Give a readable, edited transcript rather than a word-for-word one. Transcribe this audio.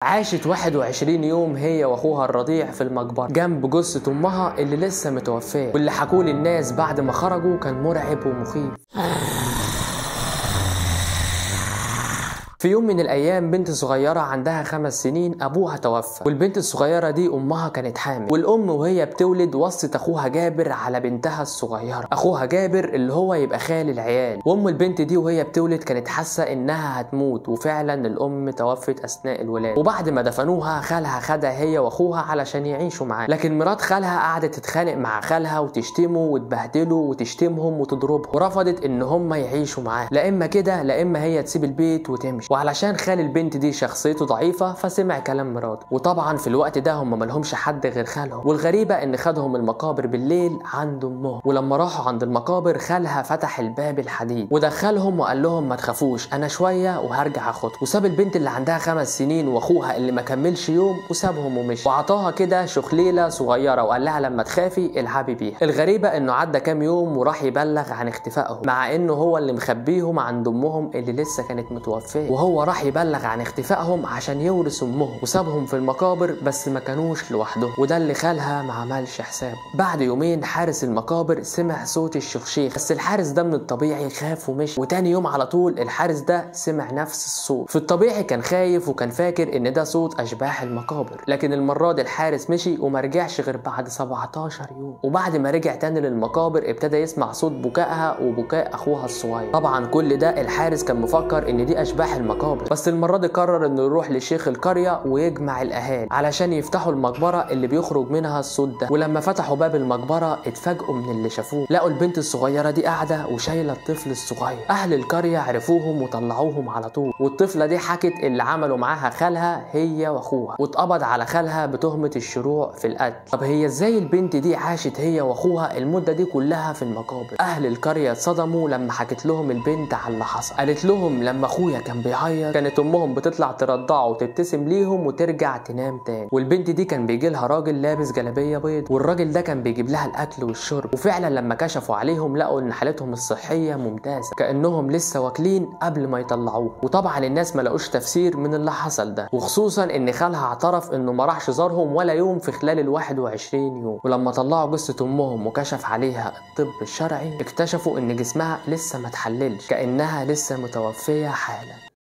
عاشت 21 يوم هي واخوها الرضيع في المقبرة جنب جثة امها اللي لسه متوفية، واللي حكوه للناس بعد ما خرجوا كان مرعب ومخيف. في يوم من الايام بنت صغيره عندها 5 سنين ابوها توفى، والبنت الصغيره دي امها كانت حامل، والام وهي بتولد وصت اخوها جابر على بنتها الصغيره، اخوها جابر اللي هو يبقى خال العيال. وام البنت دي وهي بتولد كانت حاسه انها هتموت، وفعلا الام توفت اثناء الولاده. وبعد ما دفنوها خالها خدها هي واخوها علشان يعيشوا معاه، لكن مرات خالها قعدت تتخانق مع خالها وتشتمه وتبهدله وتشتمهم وتضربهم، ورفضت ان هم يعيشوا معاه، لا اما كده لا اما هي تسيب البيت وتمشي. وعلشان خال البنت دي شخصيته ضعيفه فسمع كلام مراته، وطبعا في الوقت ده هم ملهمش حد غير خالهم، والغريبه ان خدهم المقابر بالليل عند امهم. ولما راحوا عند المقابر خالها فتح الباب الحديد ودخلهم وقال لهم ما تخافوش انا شويه وهرجع اخدكم، وساب البنت اللي عندها 5 سنين واخوها اللي ما كملش يوم وسابهم ومشي، وعطاها كده شخليله صغيره وقال لها لما تخافي العبي بيها. الغريبه انه عدى كام يوم وراح يبلغ عن اختفائهم، مع انه هو اللي مخبيهم عند امهم اللي لسه كانت متوفيه، وهو راح يبلغ عن اختفائهم عشان يورث امهم، وسابهم في المقابر بس ما كانوش لوحدهم، وده اللي خالها ما عملش حسابه. بعد يومين حارس المقابر سمع صوت الشخشيخ، بس الحارس ده من الطبيعي خاف ومشي، وتاني يوم على طول الحارس ده سمع نفس الصوت. في الطبيعي كان خايف وكان فاكر ان ده صوت اشباح المقابر، لكن المره دي الحارس مشي وما رجعش غير بعد 17 يوم. وبعد ما رجع تاني للمقابر ابتدى يسمع صوت بكائها وبكاء اخوها الصغير. طبعا كل ده الحارس كان مفكر ان دي اشباح المقابر، بس المره دي قرر انه يروح لشيخ القريه ويجمع الاهالي علشان يفتحوا المقبره اللي بيخرج منها الصوت ده. ولما فتحوا باب المقبره اتفاجئوا من اللي شافوه، لقوا البنت الصغيره دي قاعده وشايله الطفل الصغير. اهل القريه عرفوهم وطلعوهم على طول، والطفله دي حكت اللي عملوا معاها خالها هي واخوها، واتقبض على خالها بتهمه الشروع في القتل. طب هي ازاي البنت دي عاشت هي واخوها المده دي كلها في المقابر؟ اهل القريه اتصدموا لما حكت لهم البنت على اللي حصل. قالت لهم لما اخويا كان بيعيط كانت امهم بتطلع ترضعه وتبتسم ليهم وترجع تنام تاني، والبنت دي كان بيجي لها راجل لابس جلابيه بيض، والراجل ده كان بيجيب لها الاكل والشرب. وفعلا لما كشفوا عليهم لقوا ان حالتهم الصحيه ممتازه، كانهم لسه واكلين قبل ما يطلعوه. وطبعا الناس ما لقوش تفسير من اللي حصل ده، وخصوصا ان خالها اعترف انه ما راحش زارهم ولا يوم في خلال ال 21 يوم. ولما طلعوا جثه امهم وكشف عليها الطب الشرعي اكتشفوا ان جسمها لسه ما اتحللش، كانها لسه متوفيه حالا.